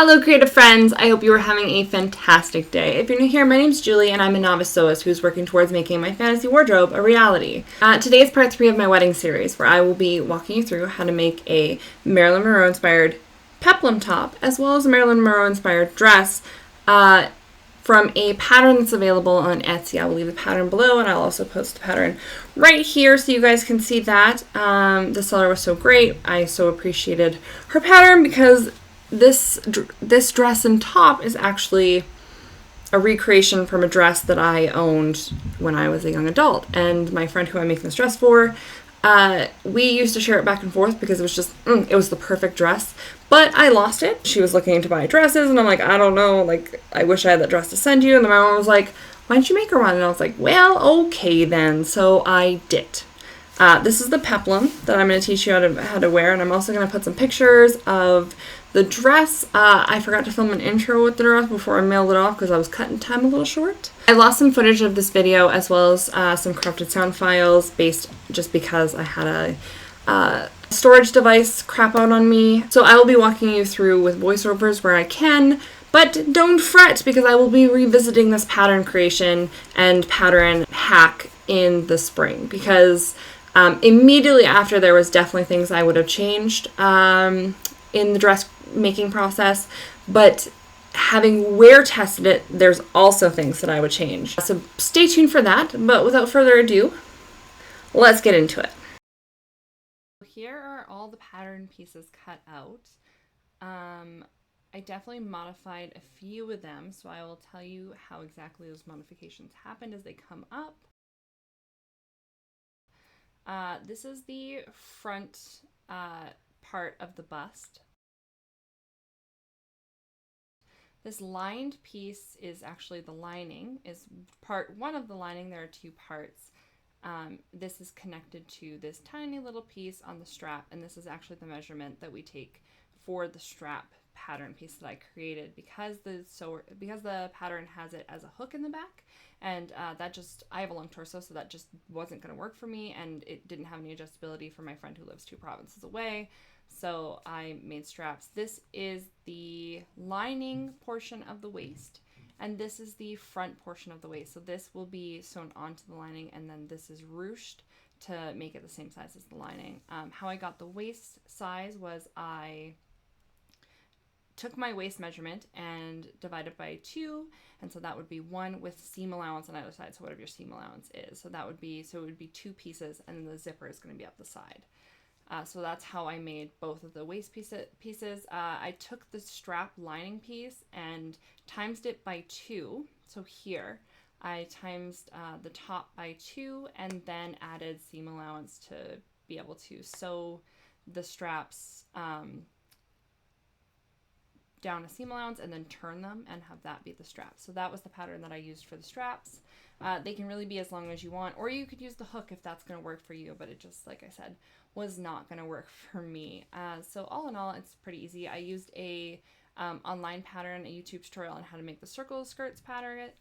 Hello creative friends, I hope you are having a fantastic day. If you're new here, my name's Julie and I'm a novice sewist who's working towards making my fantasy wardrobe a reality. Today is part 3 of my wedding series where I will be walking you through how to make a Marilyn Monroe inspired peplum top as well as a Marilyn Monroe inspired dress from a pattern that's available on Etsy. I will leave the pattern below and I'll also post the pattern right here so you guys can see that. The seller was so great. I so appreciated her pattern because this dress and top is actually a recreation from a dress that I owned when I was a young adult. And my friend who I'm making this dress for, we used to share it back and forth because it was just, it was the perfect dress. But I lost it. She was looking to buy dresses and I'm like, I don't know, like, I wish I had that dress to send you. And then my mom was like, why don't you make her one? And I was like, well, okay then. So I did. This is the peplum that I'm going to teach you how to wear, and I'm also going to put some pictures of the dress. I forgot to film an intro with the dress before I mailed it off because I was cutting time a little short. I lost some footage of this video as well as some corrupted sound files just because I had a storage device crap out on me. So I will be walking you through with voiceovers where I can, but don't fret because I will be revisiting this pattern creation and pattern hack in the spring because immediately after there was definitely things I would have changed in the dress making process, but having wear tested it, there's also things that I would change. So stay tuned for that, but without further ado, let's get into it. Here are all the pattern pieces cut out. I definitely modified a few of them, so I will tell you how exactly those modifications happened as they come up. This is the front part of the bust. This lined piece is actually the lining, is part one of the lining. There are two parts. This is connected to this tiny little piece on the strap, and this is actually the measurement that we take for the strap pattern piece that I created because the pattern has it as a hook in the back, and I have a long torso, so that just wasn't going to work for me, and it didn't have any adjustability for my friend who lives 2 provinces away. So I made straps. This is the lining portion of the waist, and this is the front portion of the waist. So this will be sewn onto the lining, and then this is ruched to make it the same size as the lining. How I got the waist size was I took my waist measurement and divided by 2, and so that would be 1 with seam allowance on either side, so whatever your seam allowance is. So it would be 2 pieces, and then the zipper is going to be up the side. So that's how I made both of the waist pieces. I took the strap lining piece and timesed it by 2. So here I timesed the top by 2 and then added seam allowance to be able to sew the straps down a seam allowance and then turn them and have that be the straps. So that was the pattern that I used for the straps. They can really be as long as you want, or you could use the hook if that's going to work for you, but it just, like I said, was not going to work for me. So all in all, it's pretty easy. I used a online pattern, a YouTube tutorial on how to make the circle skirts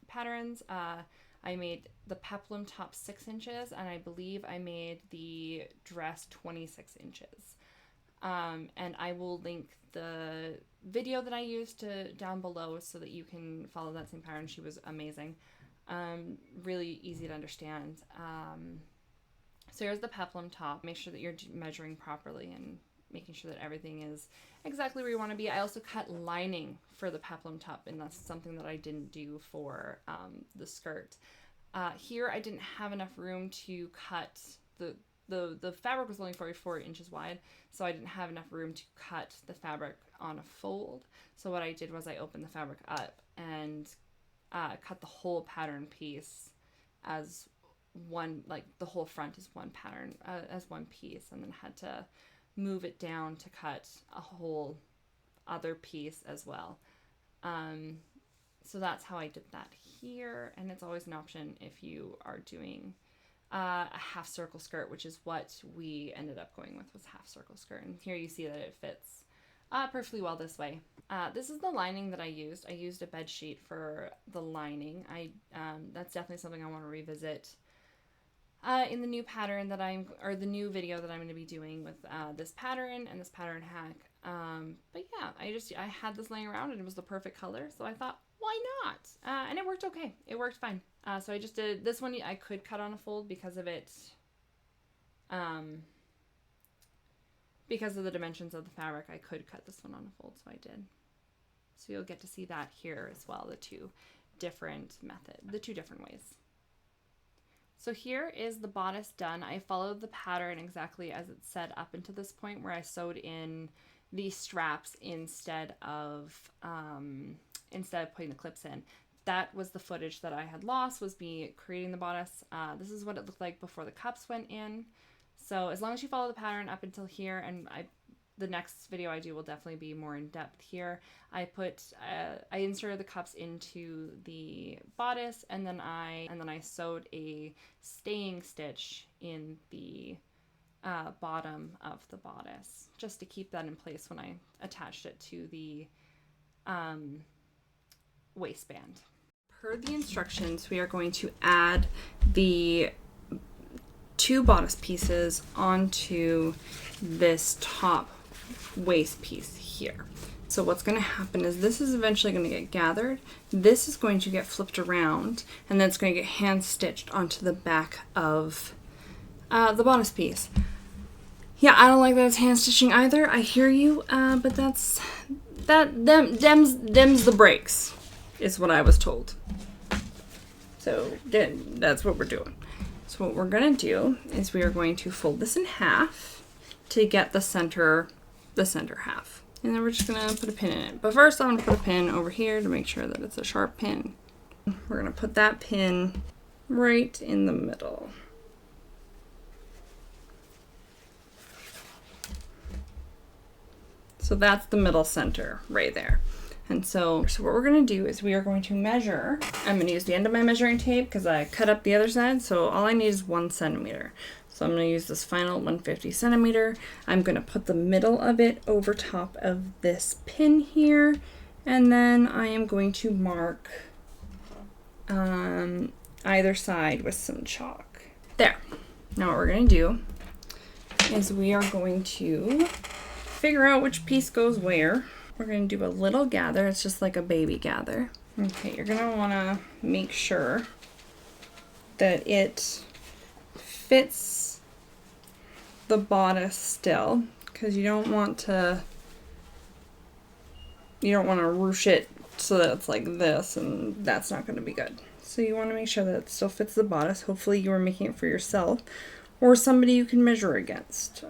patterns. I made the peplum top 6 inches, and I believe I made the dress 26 inches. And I will link the video that I used down below so that you can follow that same pattern. She was amazing. Really easy to understand. So here's the peplum top. Make sure that you're measuring properly and making sure that everything is exactly where you want to be. I also cut lining for the peplum top, and that's something that I didn't do for the skirt. Here I didn't have enough room to cut the fabric was only 44 inches wide, so I didn't have enough room to cut the fabric on a fold. So what I did was I opened the fabric up and cut the whole pattern piece as one, like the whole front is one pattern as one piece, and then had to move it down to cut a whole other piece as well. So that's how I did that here, and it's always an option if you are doing a half circle skirt, which is what we ended up going with, was half circle skirt. And here you see that it fits perfectly well this way. This is the lining that I used. I used a bed sheet for the lining. That's definitely something I want to revisit in the new pattern that the new video that I'm going to be doing with this pattern and this pattern hack. But yeah, I had this laying around and it was the perfect color. So I thought, why not? And it worked okay. It worked fine. So I just did this one. I could cut on a fold because of it. Because of the dimensions of the fabric, I could cut this one on a fold. So I did. So you'll get to see that here as well. The two different ways. So here is the bodice done. I followed the pattern exactly as it's said up until this point where I sewed in the straps instead of putting the clips in. That was the footage that I had lost, was me creating the bodice. This is what it looked like before the cups went in. So as long as you follow the pattern up until here, and the next video I do will definitely be more in depth here. I inserted the cups into the bodice, and then I sewed a staying stitch in the bottom of the bodice, just to keep that in place when I attached it to the waistband. Per the instructions, we are going to add the 2 bodice pieces onto this top waist piece here. So what's going to happen is this is eventually going to get gathered. This is going to get flipped around, and then it's going to get hand stitched onto the back of the bodice piece. Yeah, I don't like that it's hand stitching either. I hear you, but them's the breaks, is what I was told. So that's what we're doing. So what we're gonna do is we are going to fold this in half to get the center half. And then we're just gonna put a pin in it. But first I'm gonna put a pin over here to make sure that it's a sharp pin. We're gonna put that pin right in the middle. So that's the middle center right there. And so what we're going to do is we are going to measure. I'm going to use the end of my measuring tape because I cut up the other side. So all I need is 1 centimeter. So I'm going to use this final 150 centimeter. I'm going to put the middle of it over top of this pin here. And then I am going to mark either side with some chalk. There. Now what we're going to do is we are going to figure out which piece goes where. We're going to do a little gather. It's just like a baby gather. Okay, you're going to want to make sure that it fits the bodice still, because you don't want to ruche it so that it's like this, and that's not going to be good. So you want to make sure that it still fits the bodice. Hopefully you are making it for yourself or somebody you can measure against.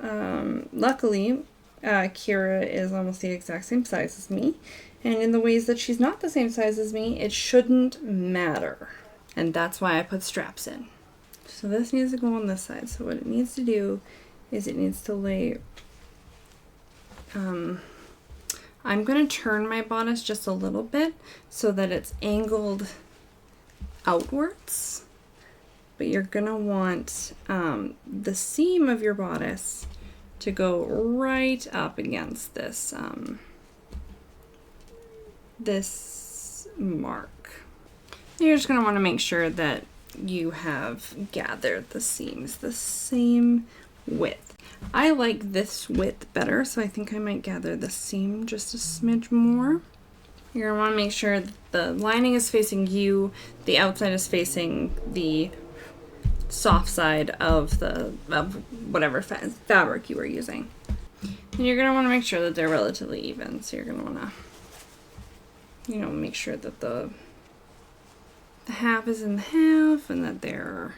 Luckily, Kira is almost the exact same size as me, and in the ways that she's not the same size as me, it shouldn't matter. And that's why I put straps in. So this needs to go on this side. So what it needs to do is it needs to lay, I'm going to turn my bodice just a little bit so that it's angled outwards, but you're going to want the seam of your bodice to go right up against this this mark. You're just going to want to make sure that you have gathered the seams the same width. I like this width better, so I think I might gather the seam just a smidge more. You're going to want to make sure that the lining is facing you, the outside is facing the soft side of whatever fabric you are using. And you're going to want to make sure that they're relatively even. So you're going to want to, make sure that the half is in the half and that they're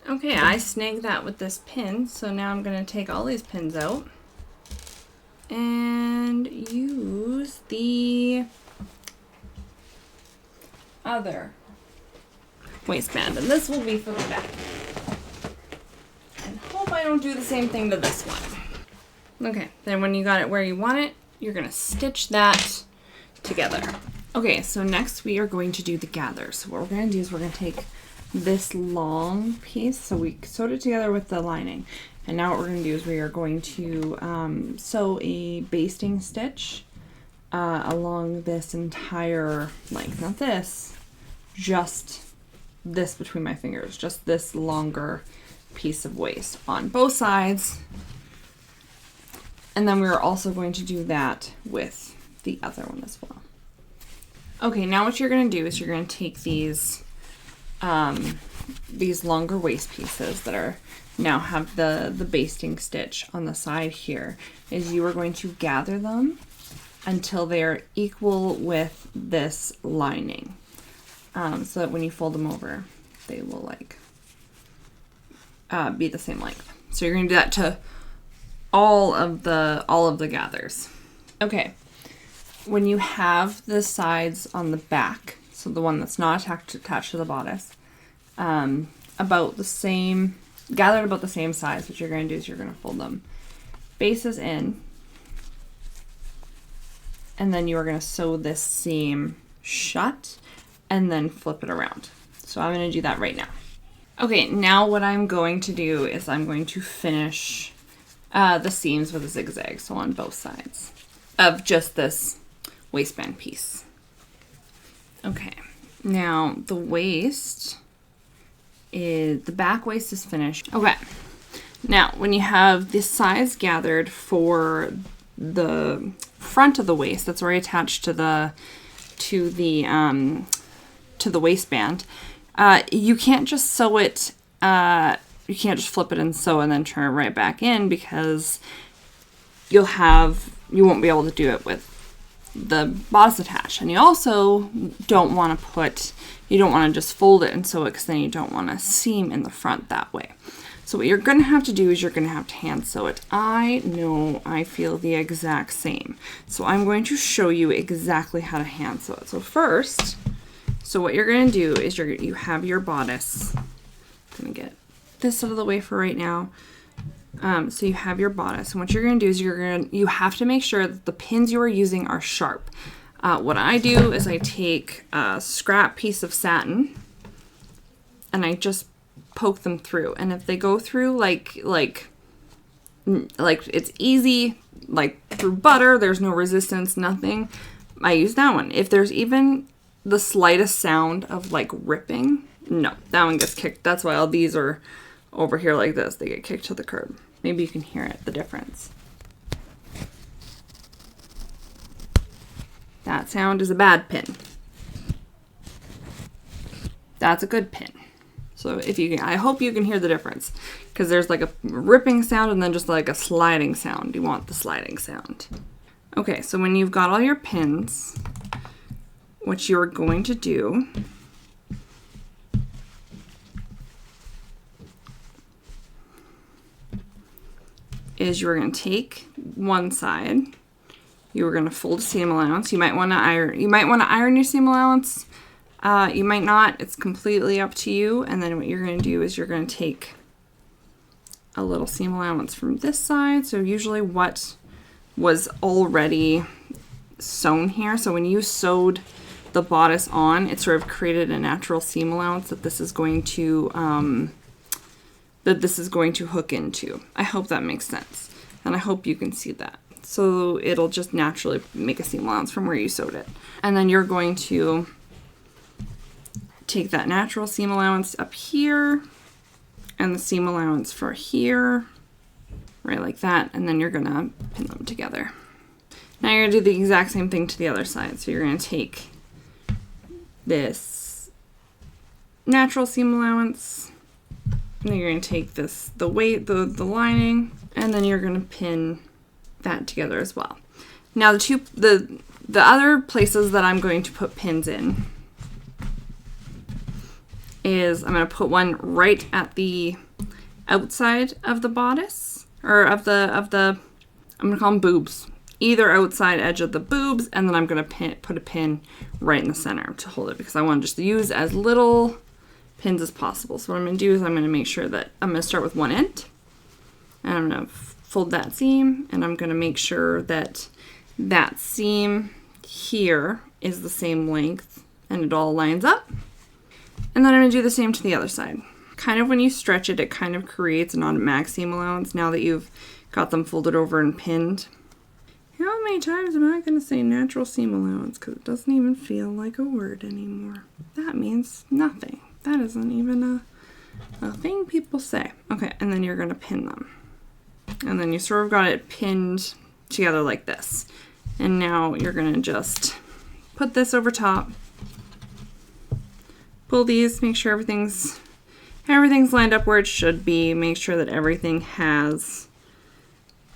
okay. I snagged that with this pin, so now I'm going to take all these pins out and use the other waistband, and this will be for the back. And hope I don't do the same thing to this one. Okay, then when you got it where you want it, you're gonna stitch that together. Okay, so next we are going to do the gather. So what we're gonna do is we're gonna take this long piece, so we sewed it together with the lining, and now what we're gonna do is we are going to sew a basting stitch along this entire length. Not this, just this between my fingers, just this longer piece of waist on both sides. And then we're also going to do that with the other one as well. Okay, now what you're going to do is you're going to take these longer waist pieces that are now have the basting stitch on the side here, is you are going to gather them until they are equal with this lining, so that when you fold them over, they will like be the same length. So you're going to do that to all of the gathers. Okay, when you have the sides on the back, so the one that's not attached to the bodice, about the same, gathered about the same size, what you're going to do is you're going to fold them bases in, and then you are going to sew this seam shut and then flip it around. So I'm going to do that right now. Okay, now what I'm going to do is I'm going to finish the seams with a zigzag, so on both sides of just this waistband piece. Okay, now the waist is, the back waist is finished. Okay, now when you have the sides gathered for the front of the waist that's already attached to the waistband, you can't just sew it. You can't just flip it and sew and then turn it right back in, because you won't be able to do it with the bodice attached. And you also don't want to just fold it and sew it, because then you don't want to seam in the front that way. So what you're going to have to do is you're going to have to hand sew it. I know I feel the exact same. So I'm going to show you exactly how to hand sew it. So first, what you're going to do is you have your bodice. I'm going to get this out of the way for right now. So you have your bodice, and what you're going to do is you have to make sure that the pins you are using are sharp. What I do is I take a scrap piece of satin and I just poke them through, and if they go through like it's easy, like through butter, there's no resistance, nothing, I use that one. If there's even the slightest sound of like ripping, no, that one gets kicked. That's why all these are over here like this. They get kicked to the curb. Maybe you can hear it, the difference. That sound is a bad pin. That's a good pin. So I hope you can hear the difference, because there's like a ripping sound and then just like a sliding sound. You want the sliding sound. Okay, so when you've got all your pins, what you're going to do is you're going to take one side, you're going to fold a seam allowance. You might want to iron your seam allowance. You might not. It's completely up to you. And then what you're going to do is you're going to take a little seam allowance from this side. So usually what was already sewn here. So when you sewed the bodice on, it sort of created a natural seam allowance that this is going to hook into. I hope that makes sense. And I hope you can see that. So it'll just naturally make a seam allowance from where you sewed it. And then you're going to take that natural seam allowance up here and the seam allowance for here, right like that, and then you're gonna pin them together. Now you're gonna do the exact same thing to the other side. So you're gonna take this natural seam allowance, and then you're gonna take this, the lining, and then you're gonna pin that together as well. Now the other places that I'm going to put pins in is I'm going to put one right at the outside of the bodice, or of the I'm going to call them boobs, either outside edge of the boobs, and then I'm going to put a pin right in the center to hold it, because I want to just use as little pins as possible. So what I'm going to do is I'm going to make sure that I'm going to start with one end, and I'm going to fold that seam, and I'm going to make sure that that seam here is the same length and it all lines up. And then I'm going to do the same to the other side. Kind of when you stretch it, it kind of creates an automatic seam allowance now that you've got them folded over and pinned. How many times am I going to say natural seam allowance? Because it doesn't even feel like a word anymore. That means nothing. That isn't even A thing people say. Okay, and then you're going to pin them. And then you sort of got it pinned together like this. And now you're going to just put this over top. Pull these, make sure everything's lined up where it should be. Make sure that everything has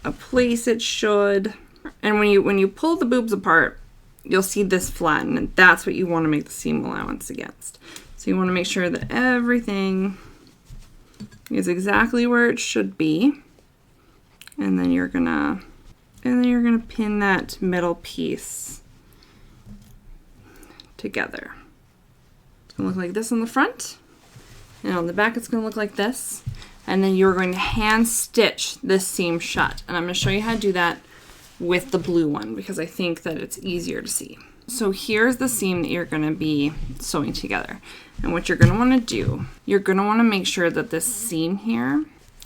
a place it should. And when you pull the boobs apart, you'll see this flatten, and that's what you want to make the seam allowance against. So you want to make sure that everything is exactly where it should be. And then you're gonna pin that middle piece together. It's gonna look like this on the front, and on the back it's gonna look like this. And then you're going to hand stitch this seam shut. And I'm gonna show you how to do that with the blue one because I think that it's easier to see. So here's the seam that you're gonna be sewing together. And what you're gonna wanna do, you're gonna wanna make sure that this seam here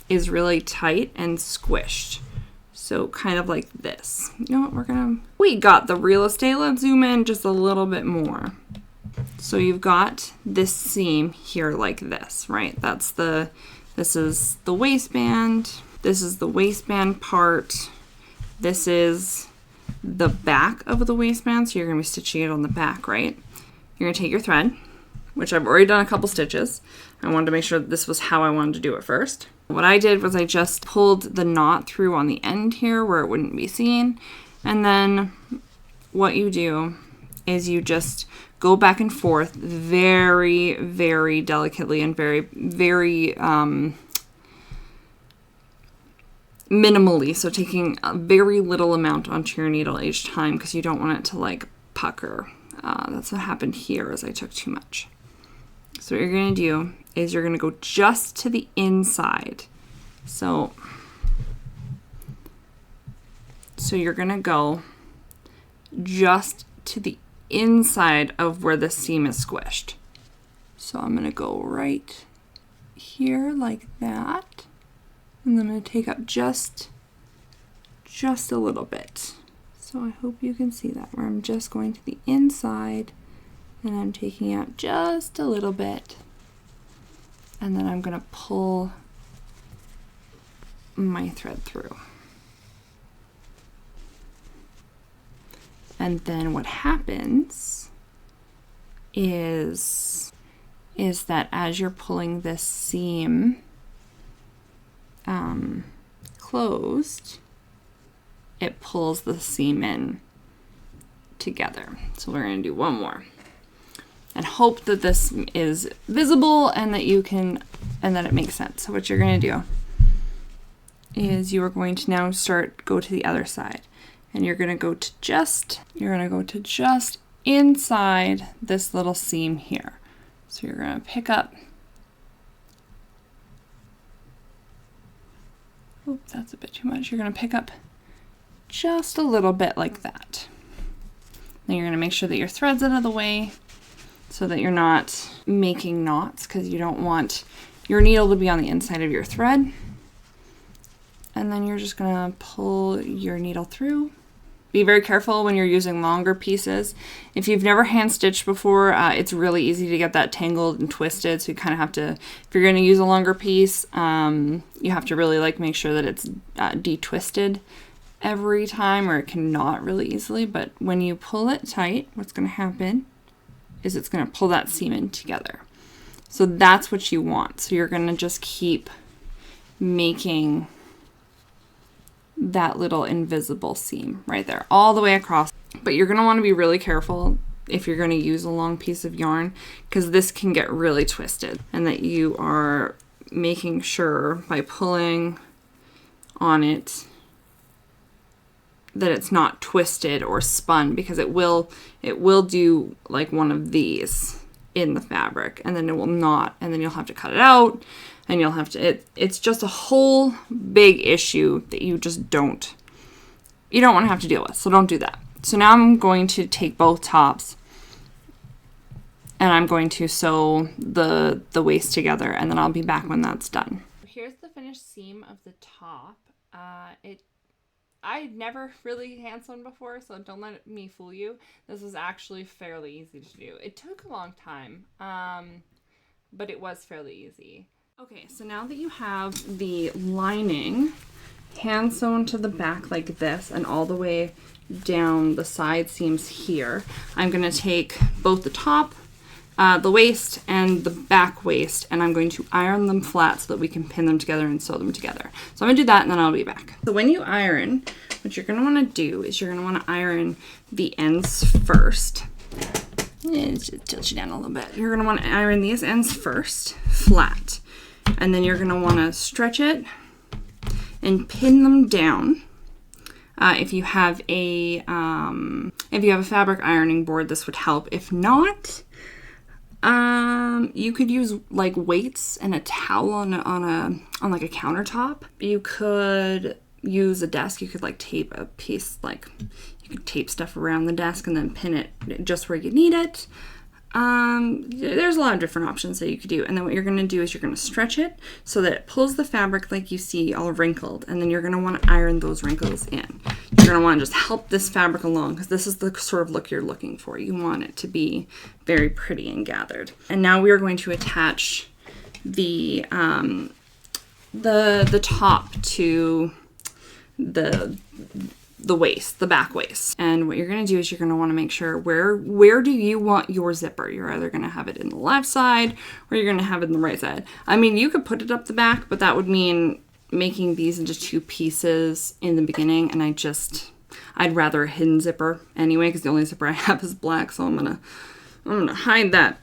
is really tight and squished. So kind of like this. You know what, we got the real estate. Let's zoom in just a little bit more. So you've got this seam here like this, right? This is the waistband. This is the waistband part. This is the back of the waistband. So you're gonna be stitching it on the back, right? You're gonna take your thread, which I've already done a couple stitches. I wanted to make sure that this was how I wanted to do it first. What I did was I just pulled the knot through on the end here where it wouldn't be seen. And then what you do is you just go back and forth very, very delicately and very, very minimally. So taking a very little amount onto your needle each time because you don't want it to like pucker. That's what happened here is I took too much. So what you're going to do is you're going to go just to the inside. So you're going to go just to the inside of where the seam is squished. So I'm going to go right here like that. And I'm going to take up just a little bit. So I hope you can see that where I'm just going to the inside and I'm taking out just a little bit. And then I'm going to pull my thread through. And then what happens is that as you're pulling this seam closed, it pulls the seam in together. So we're going to do one more. And hope that this is visible and that it makes sense. So what you're going to do is you are going to now go to the other side, and you're going to go to just inside this little seam here. So you're going to pick up. Oops, that's a bit too much. You're going to pick up just a little bit like that. Then you're going to make sure that your thread's out of the way, so that you're not making knots because you don't want your needle to be on the inside of your thread. And then you're just gonna pull your needle through. Be very careful when you're using longer pieces. If you've never hand stitched before, it's really easy to get that tangled and twisted. So you kind of have to, if you're gonna use a longer piece, you have to really make sure that it's de-twisted every time, or it can knot really easily. But when you pull it tight, what's gonna happen is it's going to pull that seam in together. So that's what you want. So you're going to just keep making that little invisible seam right there all the way across. But you're going to want to be really careful if you're going to use a long piece of yarn, because this can get really twisted, and that you are making sure by pulling on it that it's not twisted or spun, because it will do like one of these in the fabric, and then it will not, and then you'll have to cut it out, and you'll have to, it's just a whole big issue that you don't want to have to deal with. So don't do that. So now I'm going to take both tops and I'm going to sew the waist together, and then I'll be back when that's done. Here's the finished seam of the top. I'd never really hand sewn before, so don't let me fool you. This was actually fairly easy to do. It took a long time, but it was fairly easy. Okay, so now that you have the lining hand sewn to the back like this and all the way down the side seams here, I'm going to take both the top, the waist, and the back waist, and I'm going to iron them flat so that we can pin them together and sew them together. So I'm going to do that and then I'll be back. So when you iron, what you're going to want to do is you're going to want to iron the ends first. Just tilt you down a little bit. You're going to want to iron these ends first, flat. And then you're going to want to stretch it and pin them down. If you have a fabric ironing board, this would help. If not, you could use like weights and a towel on like a countertop. You could use a desk. You could like tape a piece, like you could tape stuff around the desk and then pin it just where you need it. There's a lot of different options that you could do. And then what you're going to do is you're going to stretch it so that it pulls the fabric like you see all wrinkled. And then you're going to want to iron those wrinkles in. You're going to want to just help this fabric along because this is the sort of look you're looking for. You want it to be very pretty and gathered. And now we are going to attach the top to the waist, the back waist. And what you're going to do is you're going to want to make sure where do you want your zipper. You're either going to have it in the left side or you're going to have it in the right side. I mean, you could put it up the back, but that would mean making these into two pieces in the beginning. And I'd rather a hidden zipper anyway, because the only zipper I have is black. So I'm going to hide that.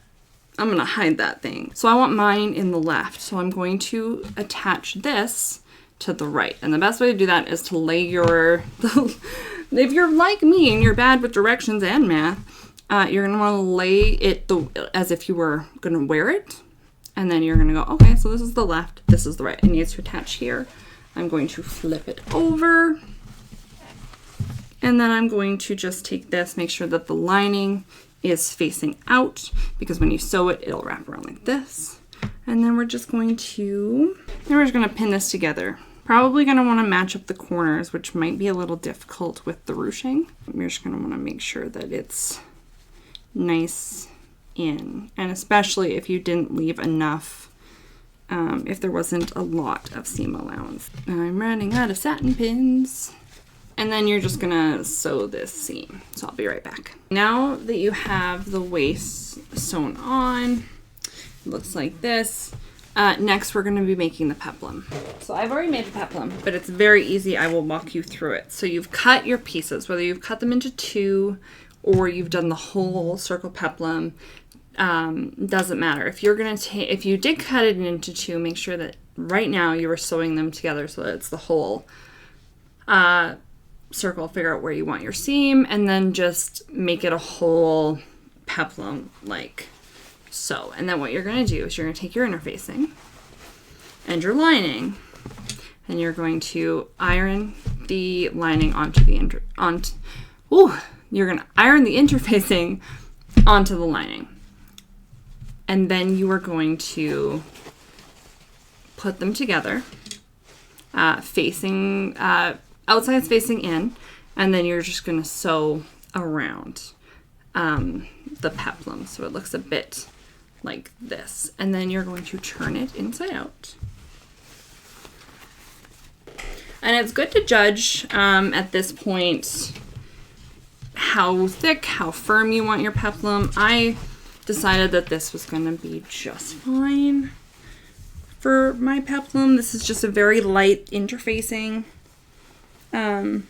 I'm going to hide that thing. So I want mine in the left. So I'm going to attach this to the right. And the best way to do that is to lay if you're like me and you're bad with directions and math, you're going to want to lay it as if you were going to wear it. And then you're going to go, okay, so this is the left, this is the right. It needs to attach here. I'm going to flip it over. And then I'm going to just take this, make sure that the lining is facing out, because when you sew it, it'll wrap around like this. And then we're just going to pin this together. Probably going to want to match up the corners, which might be a little difficult with the ruching. You're just going to want to make sure that it's nice in, and especially if you didn't leave enough, if there wasn't a lot of seam allowance. I'm running out of satin pins. And then you're just gonna sew this seam. So I'll be right back. Now that you have the waist sewn on, it looks like this. Next, we're gonna be making the peplum. So I've already made the peplum, but it's very easy. I will walk you through it. So you've cut your pieces, whether you've cut them into two or you've done the whole circle peplum, doesn't matter. If you did cut it into two, make sure that right now you are sewing them together so that it's the whole circle. Figure out where you want your seam and then just make it a whole peplum like so. And then what you're going to do is you're going to take your interfacing and your lining and you're going to iron the lining onto the you're going to iron the interfacing onto the lining. And then you are going to put them together, facing outside's facing in, and then you're just going to sew around the peplum so it looks a bit like this. And then you're going to turn it inside out. And it's good to judge at this point how thick, how firm you want your peplum. I decided that this was going to be just fine for my peplum. This is just a very light interfacing. But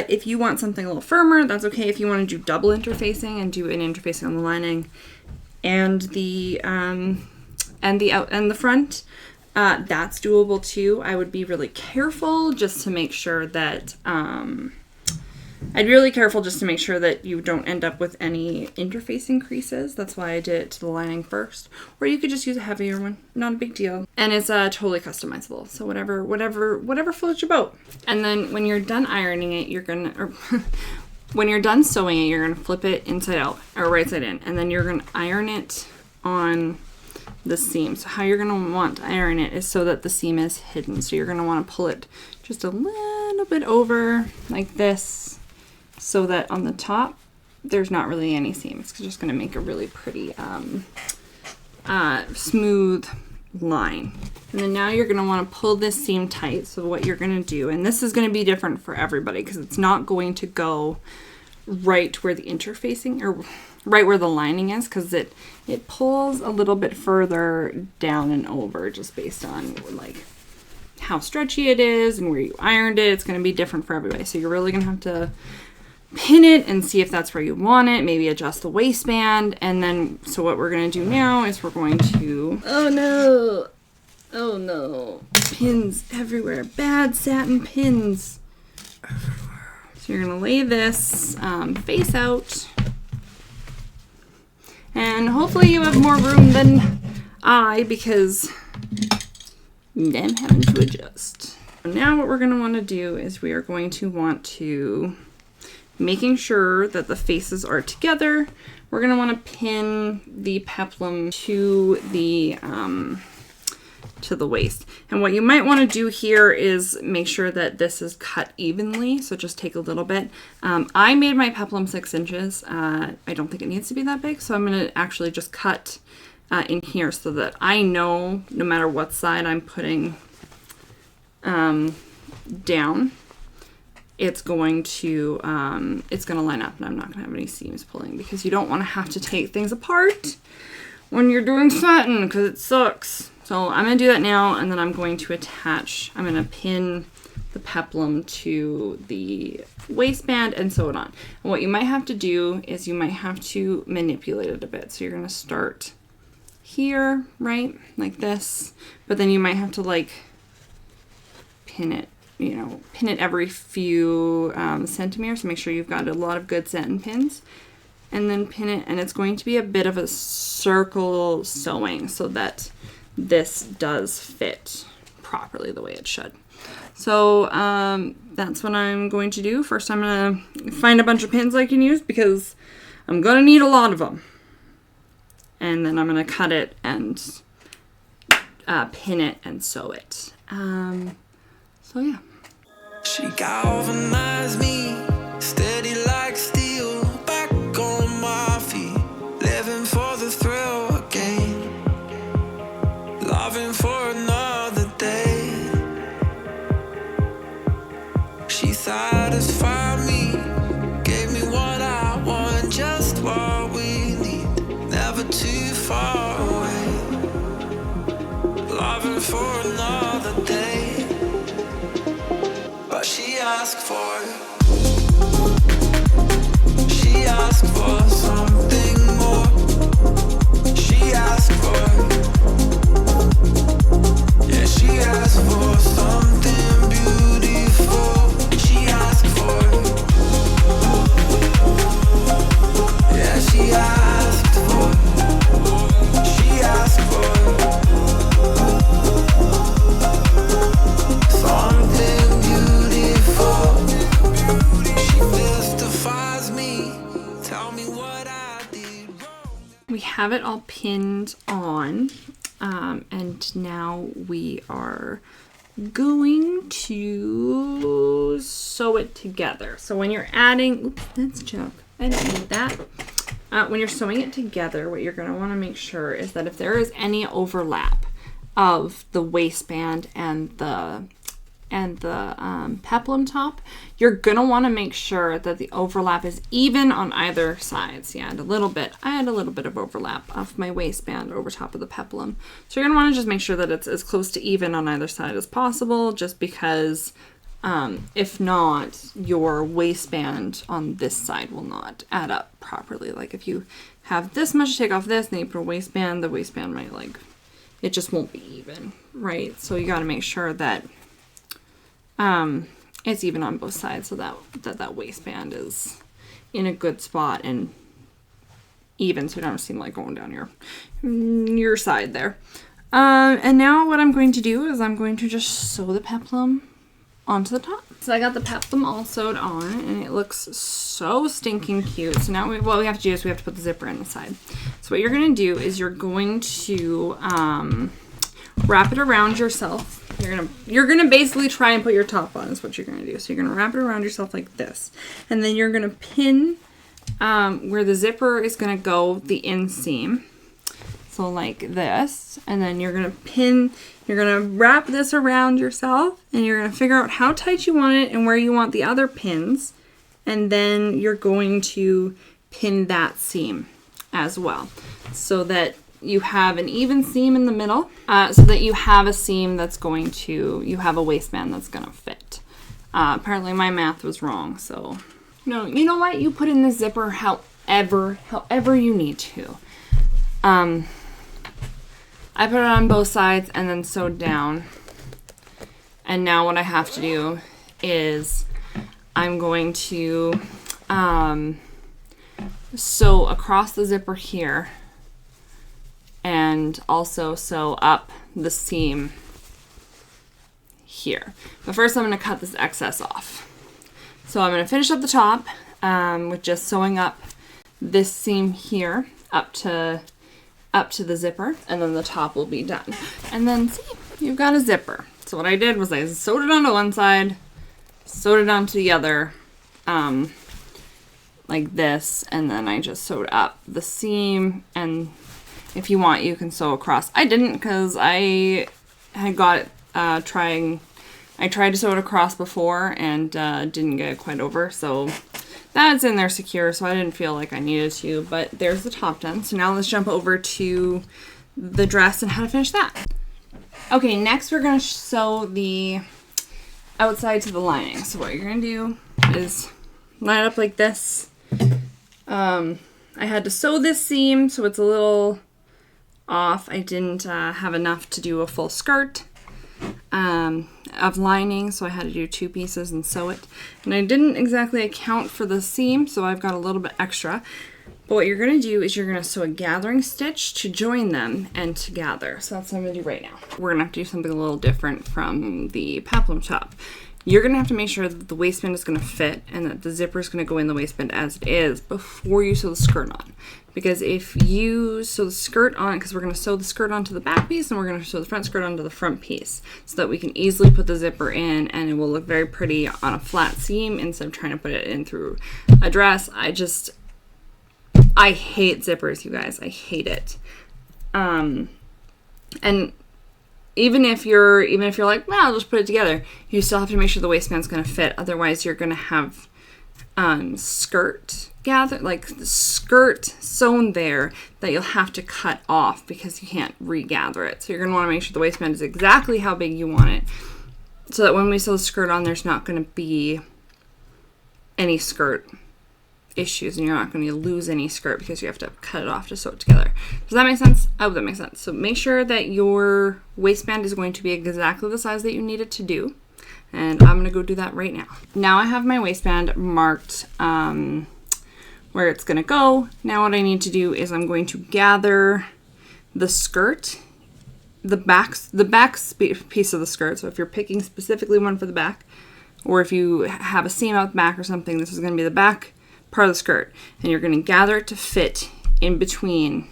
if you want something a little firmer, that's okay. If you want to do double interfacing and do an interfacing on the lining and the front, that's doable too. I would be really careful just to make sure that you don't end up with any interfacing creases. That's why I did it to the lining first. Or you could just use a heavier one. Not a big deal. And it's totally customizable. So whatever floats your boat. And then when you're done ironing it, when you're done sewing it, you're gonna flip it inside out or right side in. And then you're gonna iron it on the seam. So how you're gonna want to iron it is so that the seam is hidden. So you're gonna want to pull it just a little bit over like this, so that on the top there's not really any seam. It's just going to make a really pretty smooth line. And then now you're going to want to pull this seam tight. So what you're going to do, and this is going to be different for everybody because it's not going to go right where the interfacing or right where the lining is, because it pulls a little bit further down and over just based on like how stretchy it is and where you ironed it. It's going to be different for everybody. So you're really going to have to pin it and see if that's where you want it. Maybe adjust the waistband. And then, so what we're going to do now is we're going to, oh no, pins everywhere. Bad satin pins everywhere. So you're going to lay this face out. And hopefully you have more room than I, because I'm having to adjust. Now what we're going to want to do is we are going to want to, making sure that the faces are together, we're going to want to pin the peplum to the waist. And what you might want to do here is make sure that this is cut evenly. So just take a little bit. I made my peplum 6 inches. I don't think it needs to be that big. So I'm going to actually just cut in here so that I know no matter what side I'm putting down, it's going to line up, and I'm not going to have any seams pulling, because you don't want to have to take things apart when you're doing satin, because it sucks. So I'm going to do that now, and then I'm going to I'm going to pin the peplum to the waistband and sew it on. And what you might have to do is you might have to manipulate it a bit. So you're going to start here, right? Like this. But then you might have to like pin it, pin it every few centimeters. So make sure you've got a lot of good satin pins. And then pin it, and it's going to be a bit of a circle sewing so that this does fit properly the way it should. So that's what I'm going to do. First, I'm going to find a bunch of pins I can use, because I'm going to need a lot of them. And then I'm going to cut it and pin it and sew it. So yeah. She galvanized me, steady like steel, back on my feet, living for the thrill again. Loving for another day. She satisfied me, gave me what I want, just what we need, never too far away. Loving for another day. But she asked for something more. She asked for, yeah, she asked for something beautiful. She asked for, yeah, she asked for something beautiful. She mystifies me, tell me what I did wrong. We have it all pinned on. And now we are going to sew it together. So when you're adding, oops, that's joke. I didn't need that. When you're sewing it together, what you're going to want to make sure is that if there is any overlap of the waistband and the peplum top, you're going to want to make sure that the overlap is even on either side. See, I had a little bit of overlap of my waistband over top of the peplum. So you're going to want to just make sure that it's as close to even on either side as possible, just because if not, your waistband on this side will not add up properly. Like if you have this much to take off this, and then you put a waistband, the waistband might it just won't be even, right? So you got to make sure that it's even on both sides, so that waistband is in a good spot and even, so you don't seem like going down your side there. And now what I'm going to do is I'm going to just sew the peplum onto the top. So I got the peplum all sewed on, and it looks so stinking cute. So now what we have to do is we have to put the zipper in the side. So what you're going to do is you're going to wrap it around yourself. You're gonna basically try and put your top on is what you're gonna do. So you're gonna wrap it around yourself like this, and then you're gonna pin where the zipper is gonna go, the inseam. So like this, and then you're gonna wrap this around yourself, and you're gonna figure out how tight you want it and where you want the other pins, and then you're going to pin that seam as well, so that you have an even seam in the middle, so that you have a seam that's you have a waistband that's gonna fit. Apparently my math was wrong, so no, you know what? You put in the zipper however you need to. I put it on both sides and then sewed down. And now what I have to do is I'm going to sew across the zipper here and also sew up the seam here. But first I'm going to cut this excess off. So I'm going to finish up the top with just sewing up this seam here up to the zipper, and then the top will be done. And then see, you've got a zipper. So what I did was I sewed it onto one side, sewed it onto the other, like this, and then I just sewed up the seam, and if you want, you can sew across. I didn't, because I had got it I tried to sew it across before and didn't get it quite over, so that's in there secure, so I didn't feel like I needed to, but there's the top done. So now let's jump over to the dress and how to finish that. Okay, next we're going to sew the outside to the lining. So what you're going to do is line it up like this. I had to sew this seam, so it's a little off. I didn't have enough to do a full skirt of lining, so I had to do 2 pieces and sew it. And I didn't exactly account for the seam, so I've got a little bit extra. But what you're going to do is you're going to sew a gathering stitch to join them and to gather. So that's what I'm going to do right now. We're going to have to do something a little different from the peplum top. You're going to have to make sure that the waistband is going to fit and that the zipper is going to go in the waistband as it is before you sew the skirt on. Because if you sew the skirt on, because we're going to sew the skirt onto the back piece and we're going to sew the front skirt onto the front piece so that we can easily put the zipper in and it will look very pretty on a flat seam instead of trying to put it in through a dress. I hate zippers, you guys. I hate it. And even if you're like, well, I'll just put it together, you still have to make sure the waistband's going to fit. Otherwise, you're going to have skirt sewn there that you'll have to cut off because you can't regather it. So you're going to want to make sure the waistband is exactly how big you want it, so that when we sew the skirt on, there's not going to be any skirt issues and you're not going to lose any skirt because you have to cut it off to sew it together. Does that make sense? I hope that makes sense. So make sure that your waistband is going to be exactly the size that you need it to do. And I'm going to go do that right now. Now I have my waistband marked where it's going to go. Now what I need to do is I'm going to gather the skirt, the back piece of the skirt. So if you're picking specifically one for the back, or if you have a seam out the back or something, this is going to be the back part of the skirt. And you're going to gather it to fit in between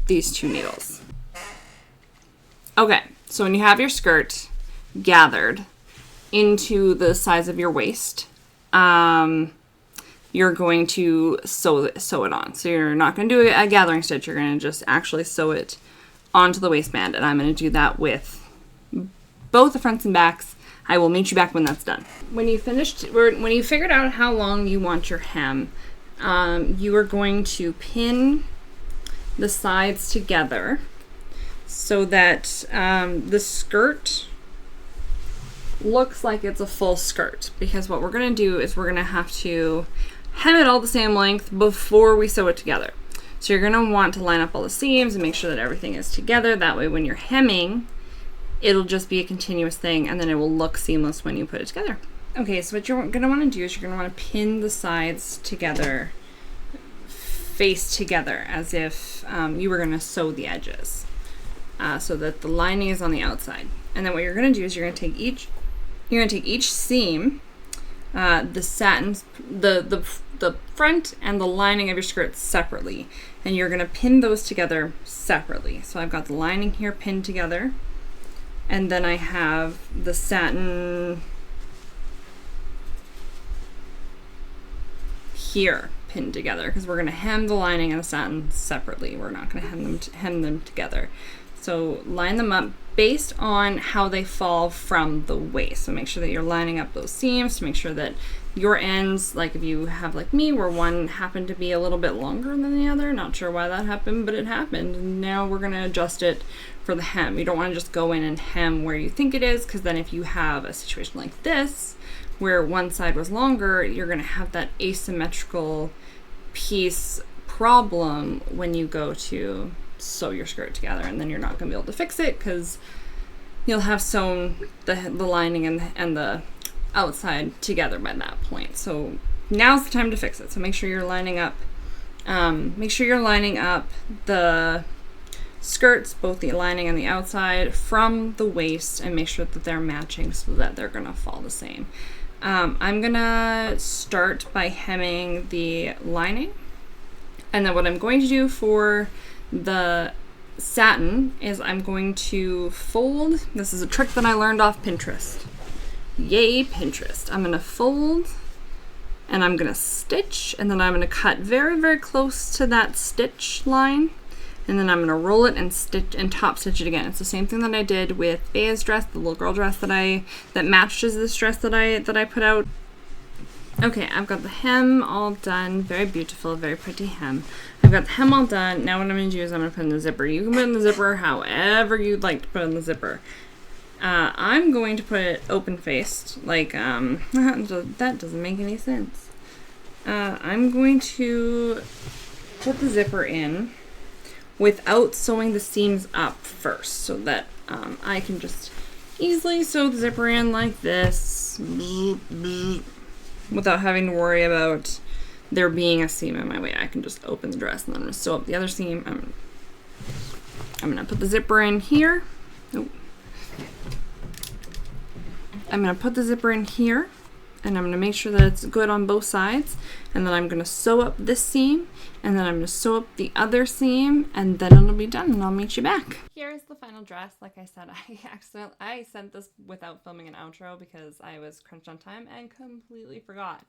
these 2 needles. Okay, so when you have your skirt gathered into the size of your waist, you're going to sew it on. So you're not going to do a gathering stitch. You're going to just actually sew it onto the waistband. And I'm going to do that with both the fronts and backs. I will meet you back when that's done. When you figured out how long you want your hem, you are going to pin the sides together so that the skirt looks like it's a full skirt, because what we're going to do is we're going to have to hem it all the same length before we sew it together. So you're going to want to line up all the seams and make sure that everything is together. That way when you're hemming, it'll just be a continuous thing and then it will look seamless when you put it together. Okay, so what you're going to want to do is you're going to want to pin the sides together, face together, as if you were going to sew the edges, so that the lining is on the outside. And then what you're going to do is you're going to take each seam, the satin, the front and the lining of your skirt separately, and you're going to pin those together separately. So I've got the lining here pinned together, and then I have the satin here pinned together because we're going to hem the lining and the satin separately. We're not going to hem them together. So line them up based on how they fall from the waist. So make sure that you're lining up those seams to make sure that your ends, like if you have like me, where one happened to be a little bit longer than the other, not sure why that happened, but it happened. And now we're going to adjust it for the hem. You don't want to just go in and hem where you think it is, because then if you have a situation like this, where one side was longer, you're going to have that asymmetrical piece problem when you go to sew your skirt together, and then you're not going to be able to fix it because you'll have sewn the lining and the outside together by that point. So now's the time to fix it. So make sure you're lining up the skirts, both the lining and the outside, from the waist, and make sure that they're matching so that they're going to fall the same. I'm going to start by hemming the lining, and then what I'm going to do for the satin is I'm going to fold. This is a trick that I learned off Pinterest. Yay, Pinterest. I'm going to fold, and I'm going to stitch, and then I'm going to cut very, very close to that stitch line, and then I'm going to roll it and stitch and top stitch it again. It's the same thing that I did with Bea's dress, the little girl dress that matches this dress that I put out. Okay, I've got the hem all done. Very beautiful, very pretty hem. I've got the hem all done. Now what I'm going to do is I'm going to put in the zipper. You can put in the zipper however you'd like to put in the zipper. I'm going to put it open-faced, like, that doesn't make any sense. I'm going to put the zipper in without sewing the seams up first, so that I can just easily sew the zipper in like this without having to worry about there being a seam in my way. I can just open the dress, and then I'm going to sew up the other seam. I'm going to put the zipper in here. Oh. I'm going to put the zipper in here, and I'm going to make sure that it's good on both sides, and then I'm going to sew up this seam, and then I'm going to sew up the other seam, and then it'll be done, and I'll meet you back. Here's the final dress. Like I said, I sent this without filming an outro because I was crunched on time and completely forgot.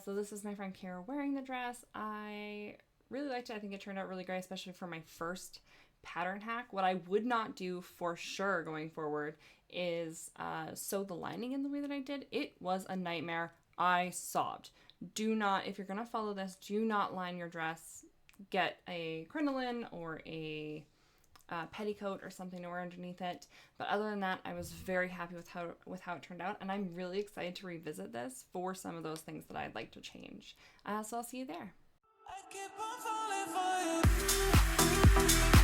So this is my friend Kara wearing the dress. I really liked it. I think it turned out really great, especially for my first pattern hack. What I would not do for sure going forward is sew the lining in the way that I did. It was a nightmare. I sobbed. Do not, if you're going to follow this, do not line your dress. Get a crinoline or a petticoat or something to wear underneath it. But other than that, I was very happy with how it turned out, and I'm really excited to revisit this for some of those things that I'd like to change. So I'll see you there. I keep on falling for you.